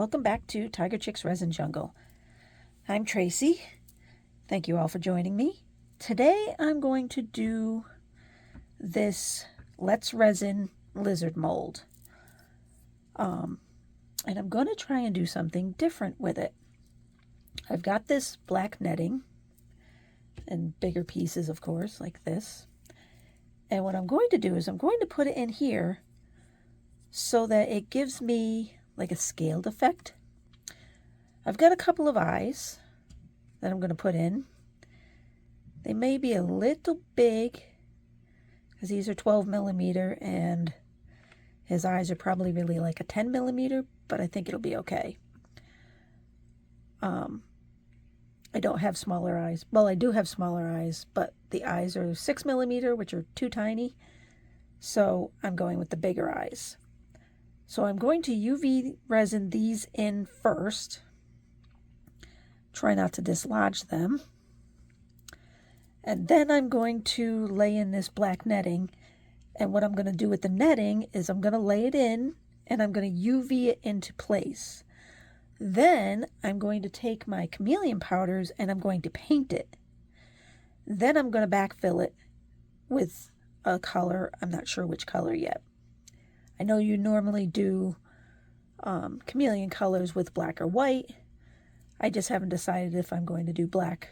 welcome back to Tigerchick's Resin Jungle. I'm Tracy. Thank you all for joining me. Today I'm going to do this Let's Resin lizard mold. And I'm going to try and do something different with it. I've got this black netting and bigger pieces, of course, like this. And what I'm going to do is I'm going to put it in here so that it gives me like a scaled effect. I've got a couple of eyes that I'm going to put in. They may be a little big because these are 12 millimeter and his eyes are probably really like a 10 millimeter, but I think it'll be okay. I don't have smaller eyes. Well, I do have smaller eyes, but the eyes are 6 millimeter, which are too tiny. So I'm going with the bigger eyes. So I'm going to UV resin these in first. Try not to dislodge them. And then I'm going to lay in this black netting. And what I'm going to do with the netting is I'm going to lay it in and I'm going to UV it into place. Then I'm going to take my Chameleon powders and I'm going to paint it. Then I'm going to backfill it with a color. I'm not sure which color yet. I know you normally do chameleon colors with black or white. I just haven't decided if I'm going to do black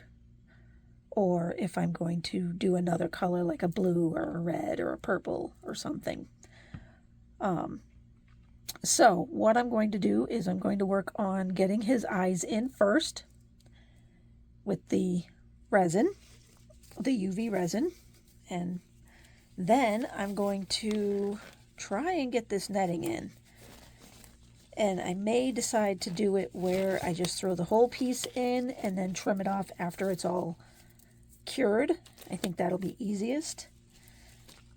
or if I'm going to do another color like a blue or a red or a purple or something. So what I'm going to do is I'm going to work on getting his eyes in first with the resin, the UV resin, and then I'm going to try and get this netting in. And I may decide to do it where I just throw the whole piece in and then trim it off after it's all cured. I think that'll be easiest.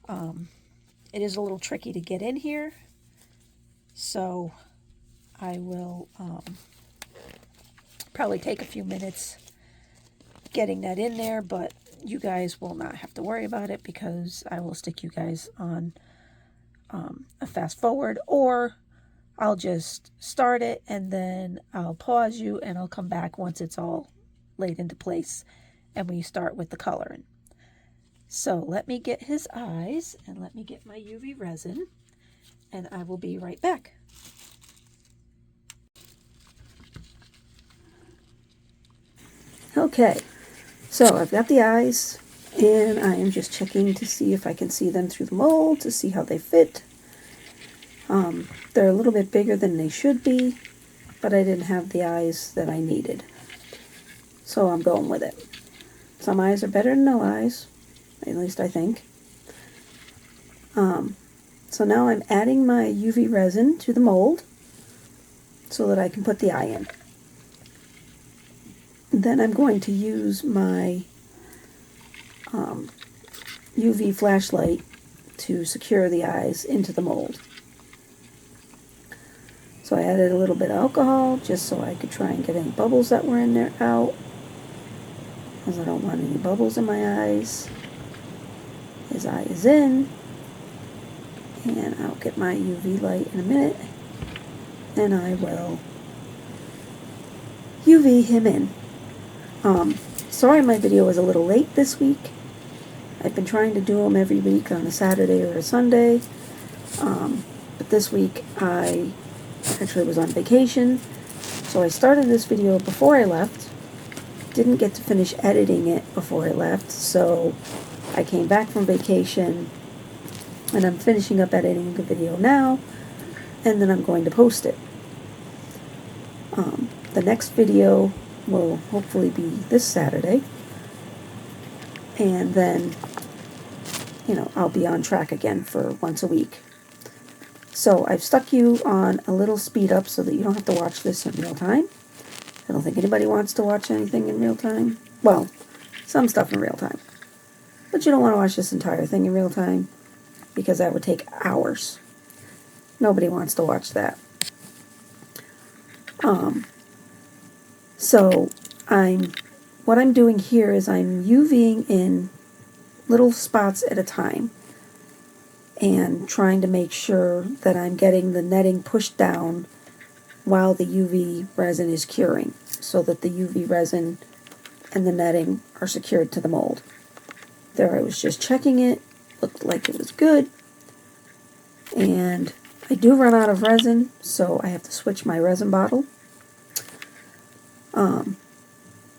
It is a little tricky to get in here, so I will probably take a few minutes getting that in there, but you guys will not have to worry about it because I will stick you guys on a fast forward, or I'll just start it and then I'll pause you and I'll come back once it's all laid into place and we start with the coloring. So let me get his eyes and let me get my UV resin and I will be right back. Okay, so I've got the eyes and I am just checking to see if I can see them through the mold to see how they fit. They're a little bit bigger than they should be, but I didn't have the eyes that I needed. So I'm going with it. Some eyes are better than no eyes, at least I think. So now I'm adding my UV resin to the mold so that I can put the eye in. Then I'm going to use my UV flashlight to secure the eyes into the mold. So I added a little bit of alcohol just so I could try and get any bubbles that were in there out, because I don't want any bubbles in my eyes. His eye is in, and I'll get my UV light in a minute, and I will UV him in. Sorry my video was a little late this week. I've been trying to do them every week on a Saturday or a Sunday, but this week I actually was on vacation, so I started this video before I left. Didn't get to finish editing it before I left, so I came back from vacation and I'm finishing up editing the video now, and then I'm going to post it. The next video will hopefully be this Saturday, and then, you know, I'll be on track again for once a week. So I've stuck you on a little speed up so that you don't have to watch this in real time. I don't think anybody wants to watch anything in real time. Well, some stuff in real time. But you don't want to watch this entire thing in real time because that would take hours. Nobody wants to watch that. So what I'm doing here is I'm UVing in little spots at a time and trying to make sure that I'm getting the netting pushed down while the UV resin is curing, so that the UV resin and the netting are secured to the mold. There I was just checking it, looked like it was good, and I do run out of resin, so I have to switch my resin bottle.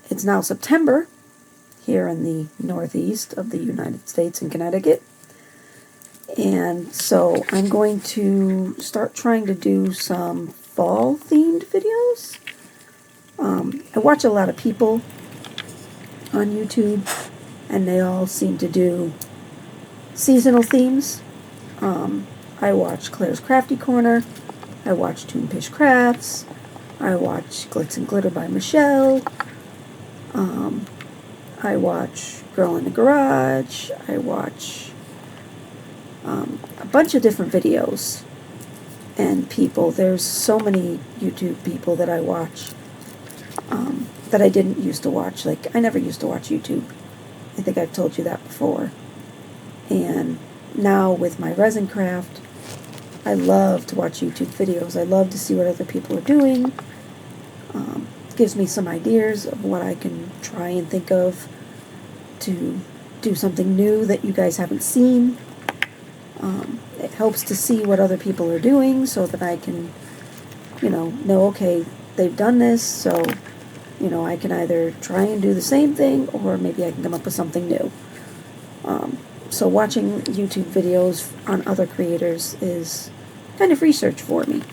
It's now September here in the northeast of the United States in Connecticut, and so I'm going to start trying to do some fall themed videos. I watch a lot of people on YouTube, and they all seem to do seasonal themes. I watch Claire's Crafty Corner, I watch Toonpish Crafts, I watch Glitz and Glitter by Michelle, I watch Girl in the Garage, I watch a bunch of different videos and people. There's so many YouTube people that I watch that I didn't used to watch. Like, I never used to watch YouTube. I think I've told you that before. And now with my resin craft, I love to watch YouTube videos. I love to see what other people are doing. Gives me some ideas of what I can try and think of to do something new that you guys haven't seen. It helps to see what other people are doing so that I can, know, okay, they've done this, so, I can either try and do the same thing, or maybe I can come up with something new. So watching YouTube videos on other creators is kind of research for me.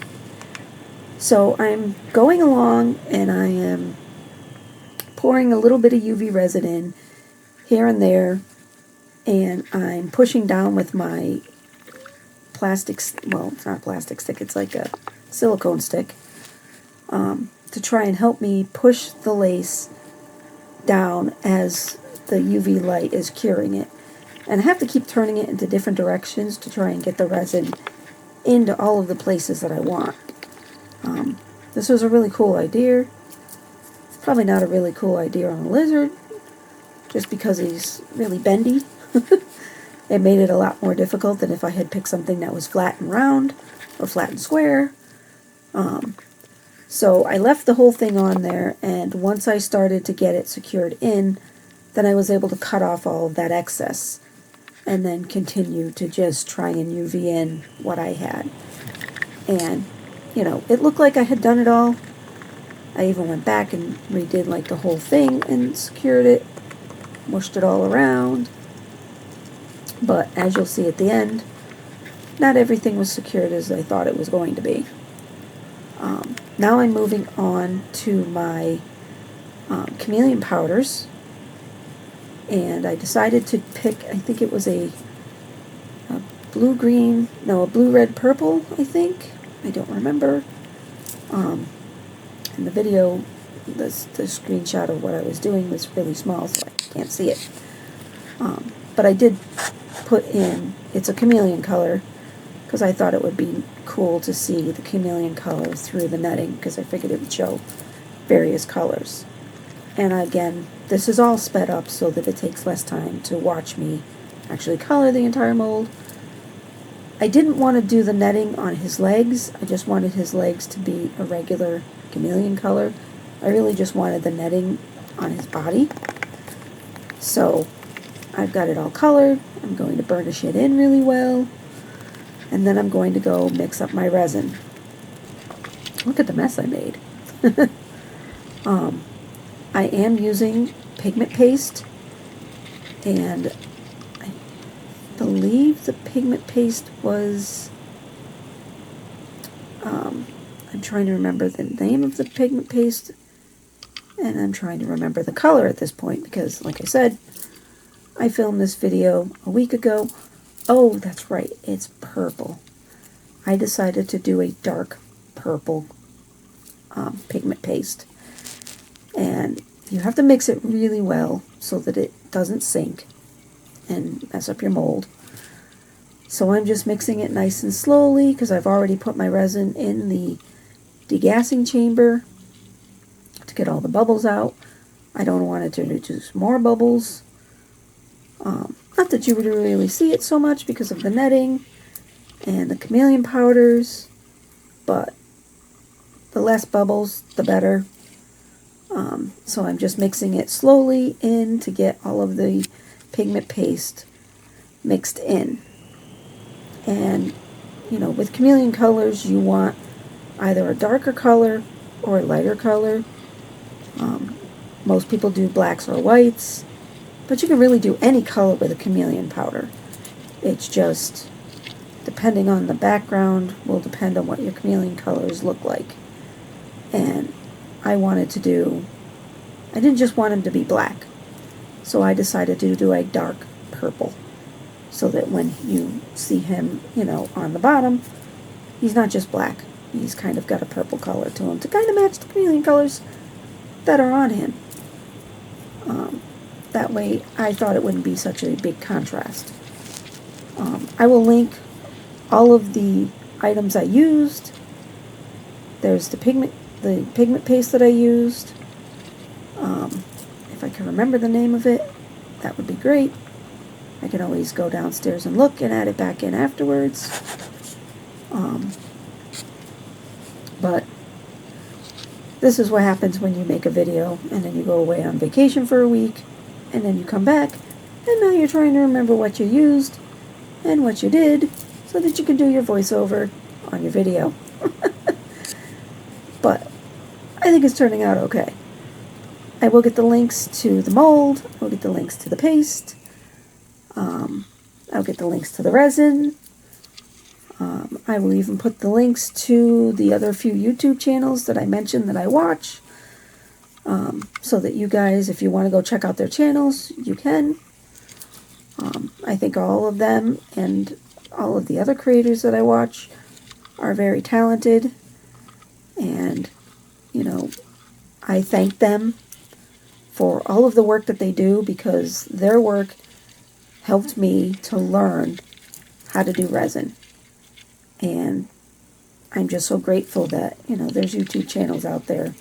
So I'm going along, and I am pouring a little bit of UV resin in here and there, and I'm pushing down with my plastic, well, it's not a plastic stick, it's like a silicone stick, to try and help me push the lace down as the UV light is curing it. And I have to keep turning it into different directions to try and get the resin into all of the places that I want. This was a really cool idea. Probably not a really cool idea on a lizard, just because he's really bendy. It made it a lot more difficult than if I had picked something that was flat and round, or flat and square. So I left the whole thing on there, and once I started to get it secured in, then I was able to cut off all of that excess, and then continue to just try and UV in what I had. And, it looked like I had done it all. I even went back and redid like the whole thing and secured it, mushed it all around. But as you'll see at the end, not everything was secured as I thought it was going to be. Now I'm moving on to my Chameleon powders, and I decided to pick, I think it was a blue-red purple, I think. I don't remember. In the video, the screenshot of what I was doing was really small, so I can't see it. But I did put in, it's a chameleon color, because I thought it would be cool to see the chameleon color through the netting, because I figured it would show various colors. And again, this is all sped up so that it takes less time to watch me actually color the entire mold. I didn't want to do the netting on his legs. I just wanted his legs to be a regular chameleon color. I really just wanted the netting on his body. So I've got it all colored. I'm going to burnish it in really well. And then I'm going to go mix up my resin. Look at the mess I made. I am using pigment paste, and I believe the pigment paste was, I'm trying to remember the name of the pigment paste, and I'm trying to remember the color at this point, because like I said, I filmed this video a week ago. Oh, that's right, it's purple. I decided to do a dark purple pigment paste. And you have to mix it really well so that it doesn't sink and mess up your mold. So I'm just mixing it nice and slowly, because I've already put my resin in the degassing chamber to get all the bubbles out. I don't want it to introduce more bubbles. Not that you would really see it so much because of the netting and the chameleon powders, but the less bubbles, the better. So I'm just mixing it slowly in to get all of the pigment paste mixed in. And, you know, with Chameleon colors, you want either a darker color or a lighter color. Most people do blacks or whites, but you can really do any color with a Chameleon powder. It's just, depending on the background, will depend on what your Chameleon colors look like. And I didn't just want him to be black, so I decided to do a dark purple, so that when you see him, you know, on the bottom, he's not just black. He's kind of got a purple color to him to kind of match the Chameleon colors that are on him. That way, I thought it wouldn't be such a big contrast. I will link all of the items I used. There's the pigment paste that I used. If I can remember the name of it, that would be great. I can always go downstairs and look and add it back in afterwards. But this is what happens when you make a video and then you go away on vacation for a week and then you come back and now you're trying to remember what you used and what you did so that you can do your voiceover on your video. But I think it's turning out okay. I will get the links to the mold, I'll get the links to the paste, I'll get the links to the resin. I will even put the links to the other few YouTube channels that I mentioned that I watch, so that you guys, if you want to go check out their channels, you can. I think all of them and all of the other creators that I watch are very talented, and, you know, I thank them for all of the work that they do, because their work helped me to learn how to do resin. And I'm just so grateful that, you know, there's YouTube channels out there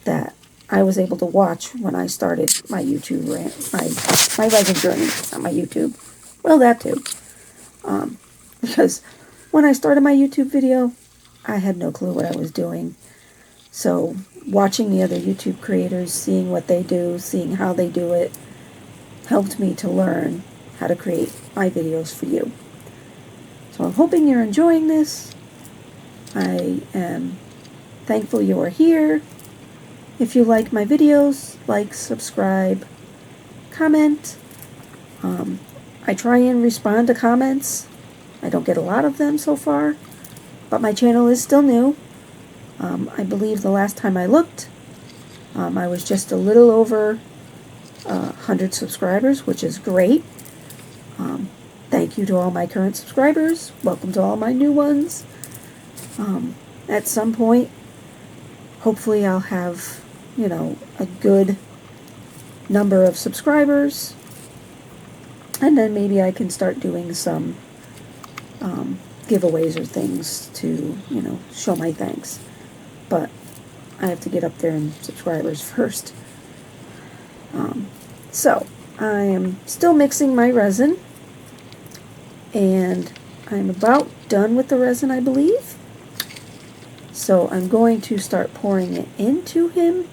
that I was able to watch when I started my YouTube, my resin journey, not my YouTube. Well, that too. Because when I started my YouTube video, I had no clue what I was doing. So watching the other YouTube creators, seeing what they do, seeing how they do it, helped me to learn how to create my videos for you. So I'm hoping you're enjoying this. I am thankful you are here. If you like my videos, like, subscribe, comment. I try and respond to comments. I don't get a lot of them so far, but my channel is still new. I believe the last time I looked, I was just a little over 100 subscribers, which is great. Thank you to all my current subscribers. Welcome to all my new ones. At some point, hopefully I'll have, you know, a good number of subscribers. And then maybe I can start doing some giveaways or things to, you know, show my thanks. But I have to get up there in subscribers first. So, I am still mixing my resin. And I'm about done with the resin, I believe. So I'm going to start pouring it into him.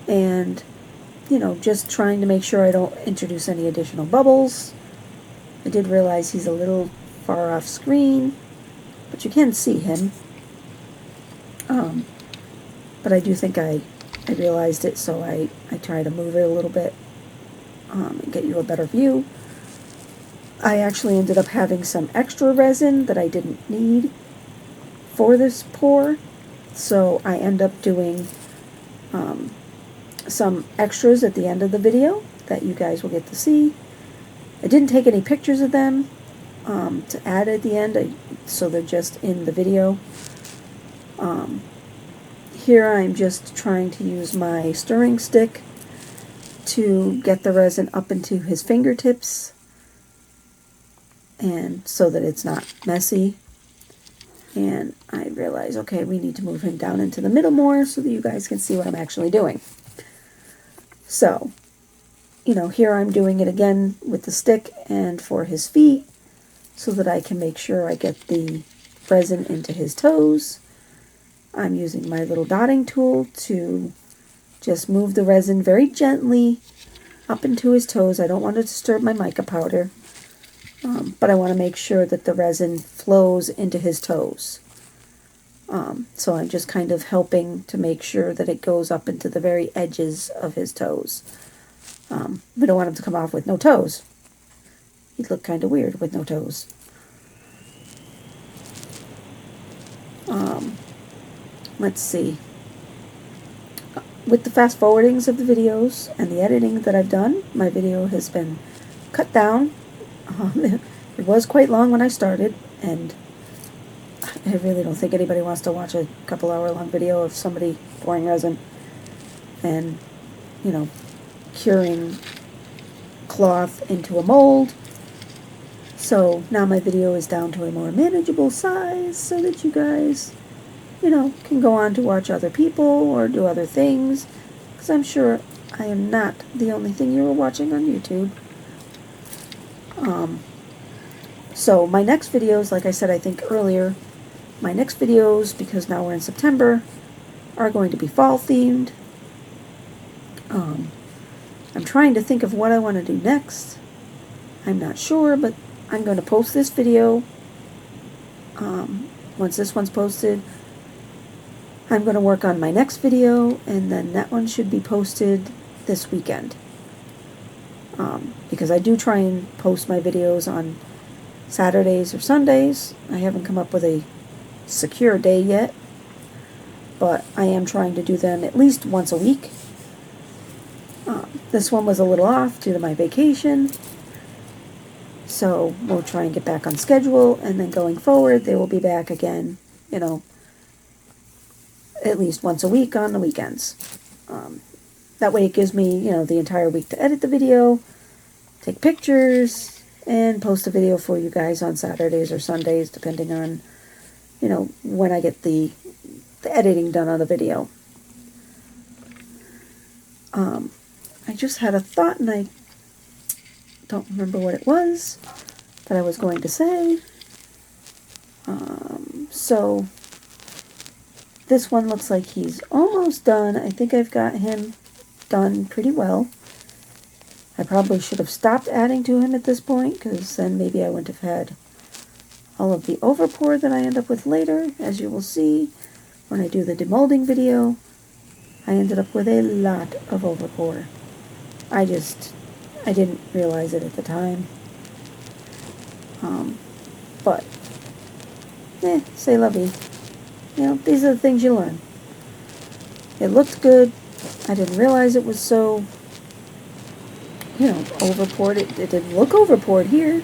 And, you know, just trying to make sure I don't introduce any additional bubbles. I did realize he's a little far off screen, but you can see him. But I do think I realized it, so I try to move it a little bit and get you a better view. I actually ended up having some extra resin that I didn't need for this pour, so I end up doing some extras at the end of the video that you guys will get to see. I didn't take any pictures of them to add at the end, so they're just in the video. Here I'm just trying to use my stirring stick to get the resin up into his fingertips, and so that it's not messy. And I realize, okay, we need to move him down into the middle more so that you guys can see what I'm actually doing. So, you know, here I'm doing it again with the stick and for his feet, so that I can make sure I get the resin into his toes. I'm using my little dotting tool to just move the resin very gently up into his toes. I don't want to disturb my mica powder, but I want to make sure that the resin flows into his toes. So I'm just kind of helping to make sure that it goes up into the very edges of his toes. We don't want him to come off with no toes. He'd look kind of weird with no toes. Let's see. With the fast forwardings of the videos and the editing that I've done, my video has been cut down. It was quite long when I started, and I really don't think anybody wants to watch a couple hour long video of somebody pouring resin and, you know, curing cloth into a mold. So now my video is down to a more manageable size so that you guys, you know, can go on to watch other people or do other things, because I'm sure I am not the only thing you are watching on YouTube. So my next videos, like I said, I think earlier, my next videos, because now we're in September, are going to be fall themed. I'm trying to think of what I want to do next. I'm not sure, but I'm going to post this video. Once this one's posted, I'm going to work on my next video, and then that one should be posted this weekend. Because I do try and post my videos on Saturdays or Sundays. I haven't come up with a secure day yet, but I am trying to do them at least once a week. This one was a little off due to my vacation, so we'll try and get back on schedule, and then going forward they will be back again, you know, at least once a week on the weekends. That way it gives me, you know, the entire week to edit the video, take pictures, and post a video for you guys on Saturdays or Sundays, depending on, you know, when I get the editing done on the video. I just had a thought, and I don't remember what it was that I was going to say. So this one looks like he's almost done. I think I've got him done pretty well. I probably should have stopped adding to him at this point, because then maybe I wouldn't have had all of the overpour that I end up with later. As you will see when I do the demolding video, I ended up with a lot of overpour. I didn't realize it at the time. But, c'est la vie. You know, these are the things you learn. It looked good. I didn't realize it was so, you know, overpoured. It didn't look overpoured here.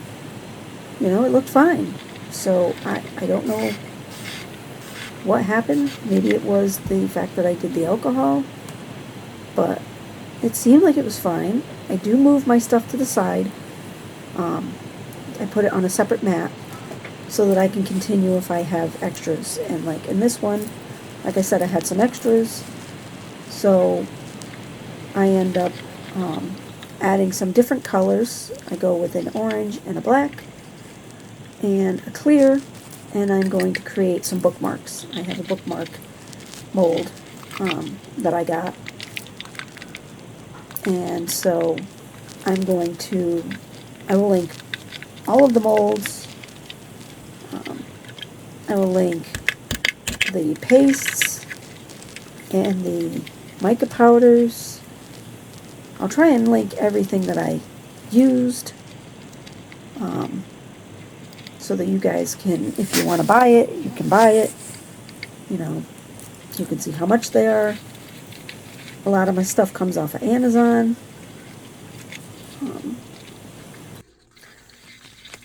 You know, it looked fine. So, I don't know what happened. Maybe it was the fact that I did the alcohol. But it seemed like it was fine. I do move my stuff to the side. I put it on a separate mat so that I can continue if I have extras. And like in this one, like I said, I had some extras. So I end up adding some different colors. I go with an orange and a black and a clear, and I'm going to create some bookmarks. I have a bookmark mold that I got. And so I will link all of the molds. I will link the pastes and the mica powders. I'll try and link everything that I used, so that you guys can, if you want to buy it, you can buy it. You know, you can see how much they are. A lot of my stuff comes off of Amazon.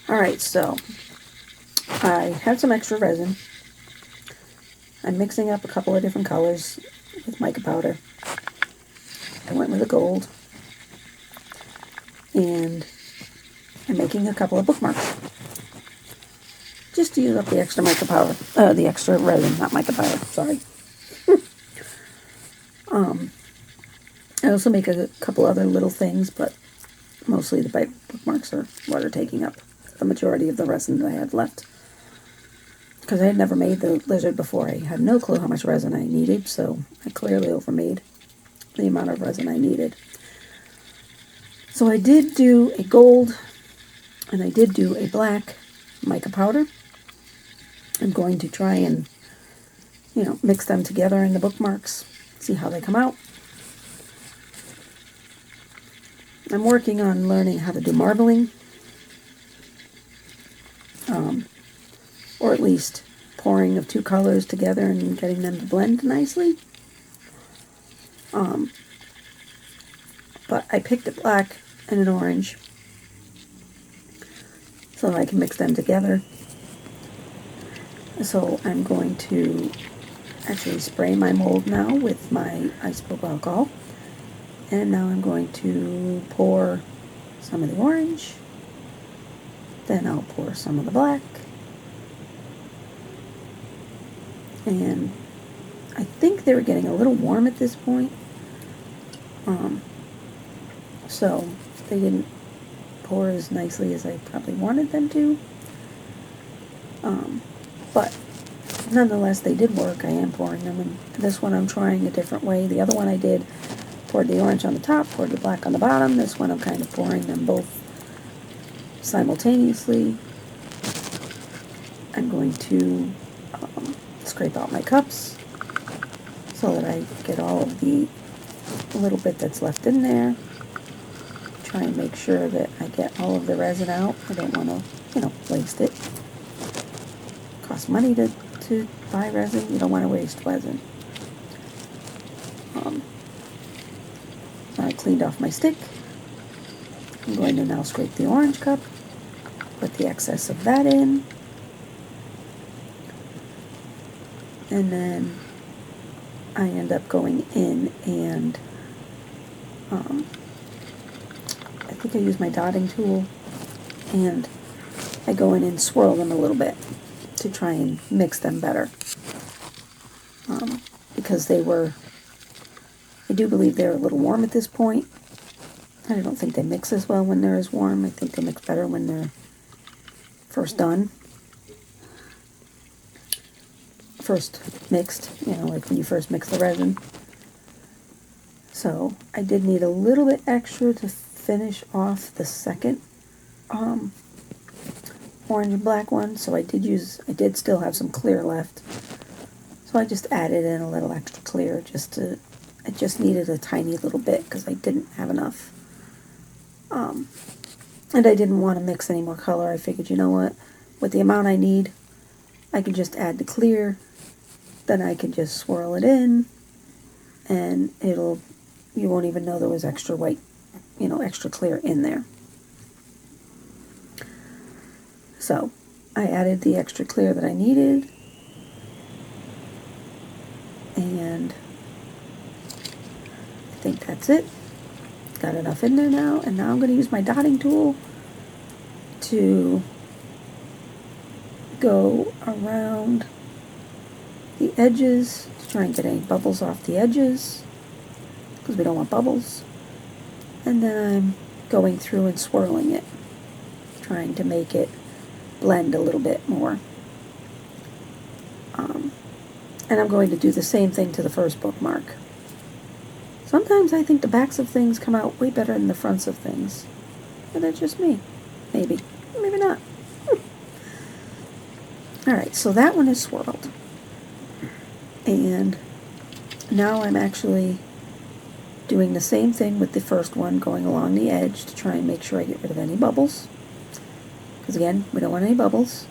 Alright, so I have some extra resin. I'm mixing up a couple of different colors with mica powder. I went with a gold. And I'm making a couple of bookmarks. Just to use up the extra mica powder. The extra resin, not mica powder, sorry. I also make a couple other little things, but mostly the bookmarks are what are taking up the majority of the resin that I have left. because I had never made the lizard before. I had no clue how much resin I needed, so I clearly overmade the amount of resin I needed. So I did do a gold and I did do a black mica powder. I'm going to try and, mix them together in the bookmarks, see how they come out. I'm working on learning how to do marbling, or at least pouring of two colors together and getting them to blend nicely. But I picked a black and an orange so I can mix them together. So I'm going to actually spray my mold now with my isopropyl alcohol. And now I'm going to pour some of the orange. Then I'll pour some of the black. And I think they were getting a little warm at this point. So they didn't pour as nicely as I probably wanted them to. But nonetheless, they did work. I am pouring them. And this one I'm trying a different way. The other one I did, poured the orange on the top, poured the black on the bottom. This one I'm kind of pouring them both simultaneously. I'm going to scrape out my cups so that I get all of the little bit that's left in there. Try and make sure that I get all of the resin out. I don't want to, waste it. Costs money to buy resin. You don't want to waste resin. I cleaned off my stick. I'm going to now scrape the orange cup, put the excess of that in, and then I end up going in and I think I use my dotting tool, and I go in and swirl them a little bit to try and mix them better, because I do believe they're a little warm at this point. I don't think they mix as well when they're as warm. I think they mix better when they're first done. First mixed, like when you first mix the resin. So I did need a little bit extra to finish off the second orange and black one. So I did still have some clear left. So I just added in a little extra clear I just needed a tiny little bit because I didn't have enough. And I didn't want to mix any more color. I figured, you know what, with the amount I need, I can just add the clear, then I can just swirl it in, and you won't even know there was extra white, extra clear in there. So I added the extra clear that I needed, and I think that's it. Got enough in there now, and now I'm going to use my dotting tool to go around the edges to try and get any bubbles off the edges, because we don't want bubbles. And then I'm going through and swirling it, trying to make it blend a little bit more. And I'm going to do the same thing to the first bookmark. Sometimes I think the backs of things come out way better than the fronts of things. But that's just me. Maybe. Maybe not. Alright, so that one is swirled. And now I'm actually doing the same thing with the first one, going along the edge to try and make sure I get rid of any bubbles. Because again, we don't want any bubbles.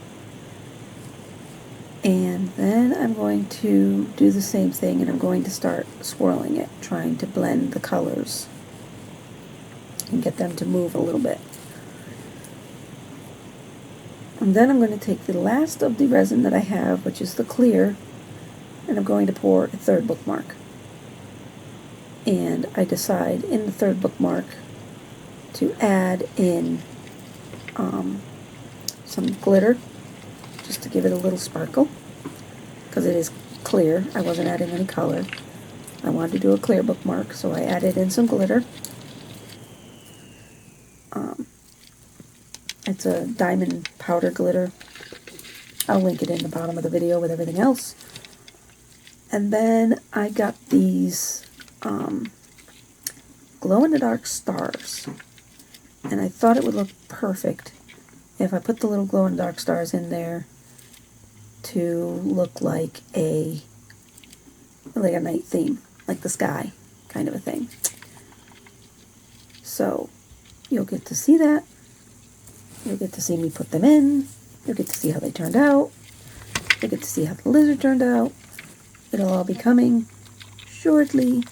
And then I'm going to do the same thing, and I'm going to start swirling it, trying to blend the colors and get them to move a little bit. And then I'm going to take the last of the resin that I have, which is the clear, and I'm going to pour a third bookmark. And I decide in the third bookmark to add in some glitter, just to give it a little sparkle, because it is clear. I wasn't adding any color. I wanted to do a clear bookmark, so I added in some glitter. It's a diamond powder glitter. I'll link it in the bottom of the video with everything else. And then I got these glow-in-the-dark stars. And I thought it would look perfect if I put the little glow-in-the-dark stars in there to look like a night theme, like the sky kind of a thing. So you'll get to see that. You'll get to see me put them in. You'll get to see how they turned out. You'll get to see how the lizard turned out. It'll all be coming shortly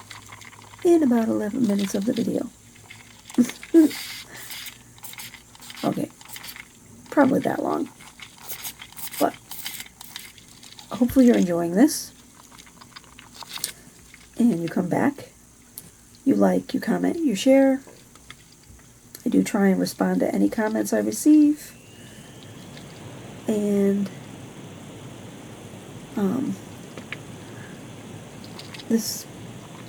in about 11 minutes of the video. Okay, probably that long. But hopefully you're enjoying this. And you come back. You like, you comment, you share. I do try and respond to any comments I receive. And this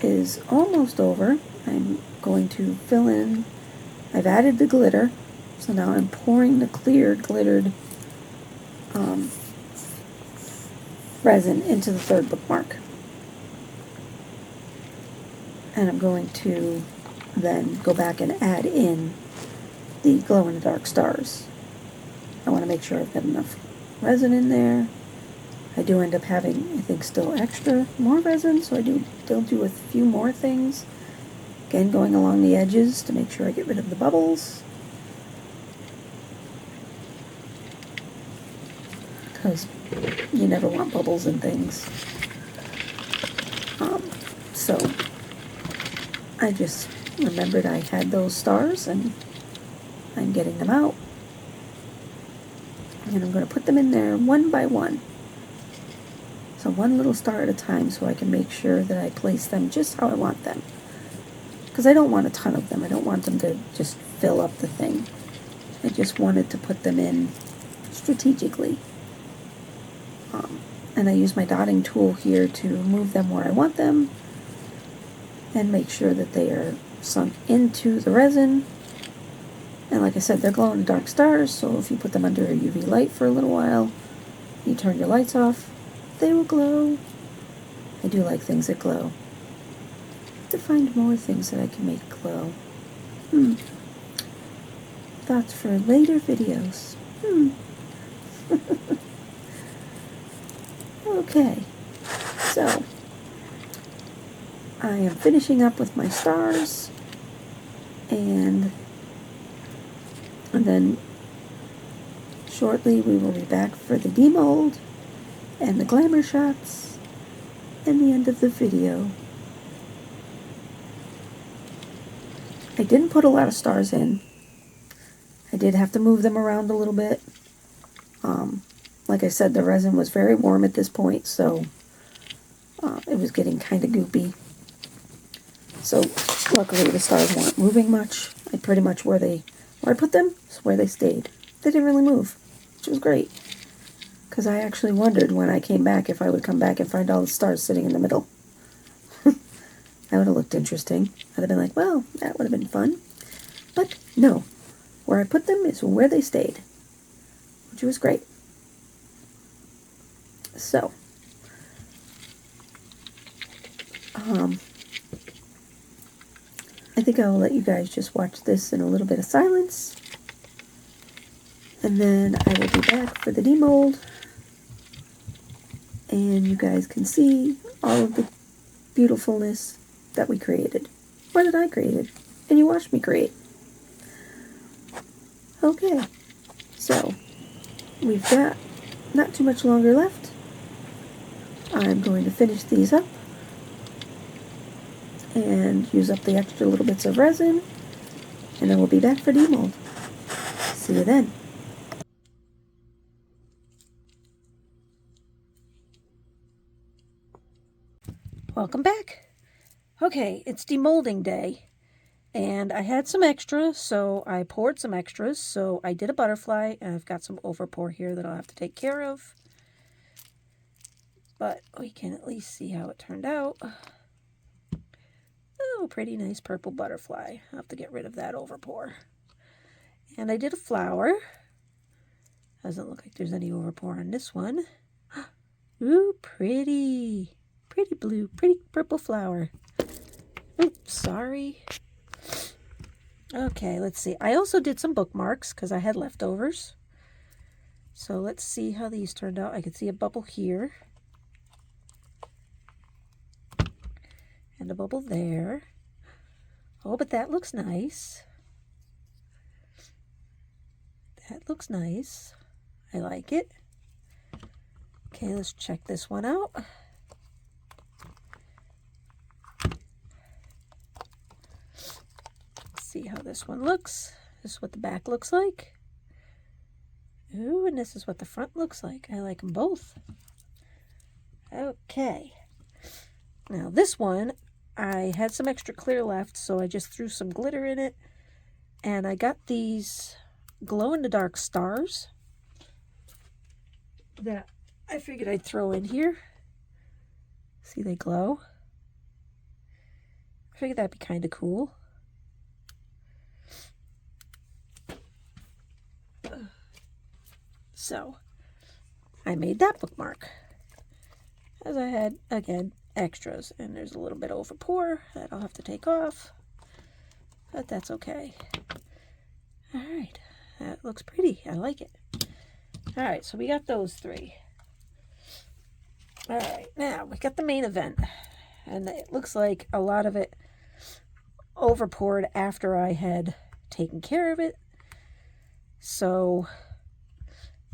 is almost over. I'm going to fill in. I've added the glitter, so now I'm pouring the clear glittered resin into the third bookmark. And I'm going to then go back and add in the glow-in-the-dark stars. I want to make sure I've got enough resin in there. I do end up having, I think, still more resin, so I still do a few more things. Again, going along the edges to make sure I get rid of the bubbles. Because you never want bubbles in things. So I just remembered I had those stars, and I'm getting them out. And I'm going to put them in there one by one. So one little star at a time, so I can make sure that I place them just how I want them. Because I don't want a ton of them. I don't want them to just fill up the thing. I just wanted to put them in strategically. And I use my dotting tool here to move them where I want them and make sure that they are sunk into the resin. And like I said, they're glow-in-the-dark stars, so if you put them under a UV light for a little while, you turn your lights off, they will glow. I do like things that glow. To find more things that I can make glow. Thoughts for later videos. Okay, so I am finishing up with my stars, and then shortly we will be back for the demold and the glamour shots and the end of the video. I didn't put a lot of stars in. I did have to move them around a little bit. Like I said, the resin was very warm at this point, so it was getting kind of goopy. So luckily the stars weren't moving much. I pretty much where I put them is where they stayed. They didn't really move, which was great. Because I actually wondered when I came back if I would come back and find all the stars sitting in the middle. That would have looked interesting. I'd have been like, well, that would have been fun. But no, where I put them is where they stayed, which was great. So, I think I will let you guys just watch this in a little bit of silence. And then I will be back for the demold. And you guys can see all of the beautifulness that we created. Or that I created. And you watched me create. Okay. So, we've got not too much longer left. I'm going to finish these up and use up the extra little bits of resin, and then we'll be back for demold. See you then. Welcome back. Okay, it's demolding day, and I had some extra, so I poured some extras. So I did a butterfly, and I've got some overpour here that I'll have to take care of. But we can at least see how it turned out. Oh, pretty nice purple butterfly. I'll have to get rid of that overpour. And I did a flower. Doesn't look like there's any overpour on this one. Ooh, pretty. Pretty blue, pretty purple flower. Oops, sorry. Okay, let's see. I also did some bookmarks because I had leftovers. So let's see how these turned out. I can see a bubble here. And a bubble there. Oh, but that looks nice. That looks nice. I like it. Okay, let's check this one out. See how this one looks. This is what the back looks like. Ooh, and this is what the front looks like. I like them both. Okay. Now this one, I had some extra clear left, so I just threw some glitter in it. And I got these glow-in-the-dark stars that I figured I'd throw in here. See, they glow. I figured that'd be kind of cool. So, I made that bookmark. As I had, again, extras. And there's a little bit of overpour that I'll have to take off. But that's okay. Alright, that looks pretty. I like it. Alright, so we got those three. Alright, now we got the main event. And it looks like a lot of it overpoured after I had taken care of it. So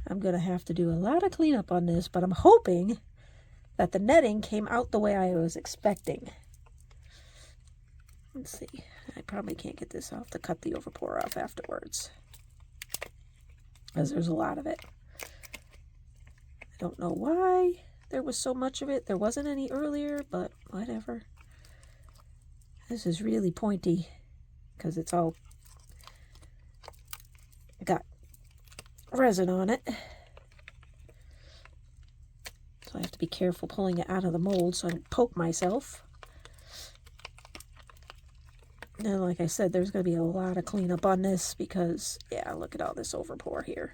I'm going to have to do a lot of cleanup on this, but I'm hoping that the netting came out the way I was expecting. Let's see. I probably can't get this off to cut the overpour off afterwards, because there's a lot of it. I don't know why there was so much of it. There wasn't any earlier, but whatever. This is really pointy because it's all got resin on it. So I have to be careful pulling it out of the mold so I don't poke myself. And like I said, there's going to be a lot of cleanup on this because, yeah, look at all this overpour here.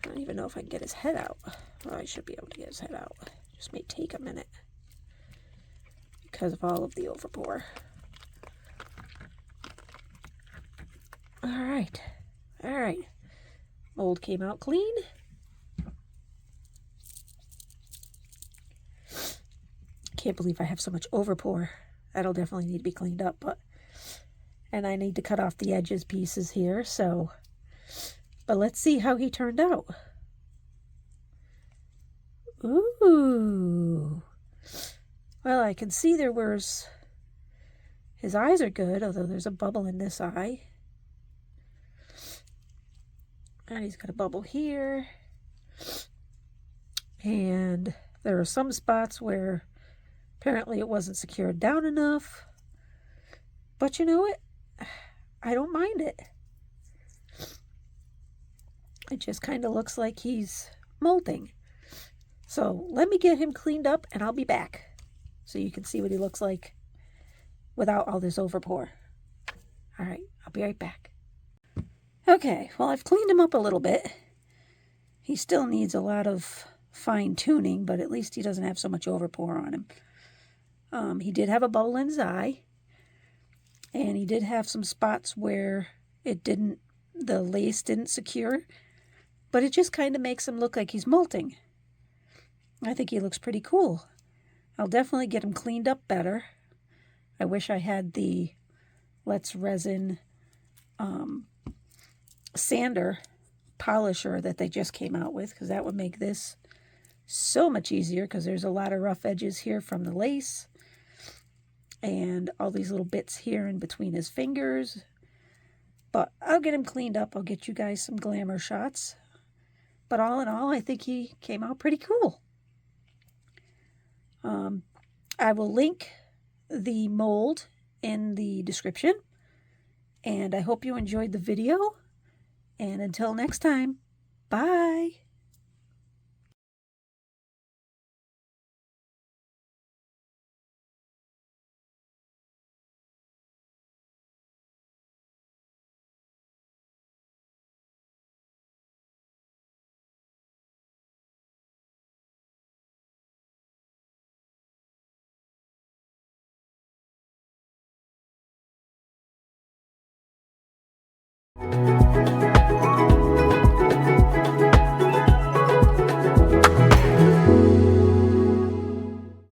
I don't even know if I can get his head out. Well, I should be able to get his head out. Just may take a minute because of all of the overpour. Alright. Alright. Mold came out clean. Can't believe I have so much overpour. That'll definitely need to be cleaned up, and I need to cut off the edges pieces here, so, but let's see how he turned out. Ooh. Well, I can see there was, his eyes are good, although there's a bubble in this eye. And he's got a bubble here. And there are some spots where apparently it wasn't secured down enough. But you know what? I don't mind it. It just kind of looks like he's molting. So let me get him cleaned up and I'll be back. So you can see what he looks like without all this overpour. Alright, I'll be right back. Okay, well, I've cleaned him up a little bit. He still needs a lot of fine tuning, but at least he doesn't have so much overpour on him. He did have a bubble in his eye, and he did have some spots where the lace didn't secure, but it just kind of makes him look like he's molting. I think he looks pretty cool. I'll definitely get him cleaned up better. I wish I had the Let's Resin sander polisher that they just came out with, because that would make this so much easier, because there's a lot of rough edges here from the lace and all these little bits here in between his fingers. But I'll get him cleaned up. I'll get you guys some glamour shots. But all in all, I think he came out pretty cool. I will link the mold in the description, and I hope you enjoyed the video. And until next time, bye.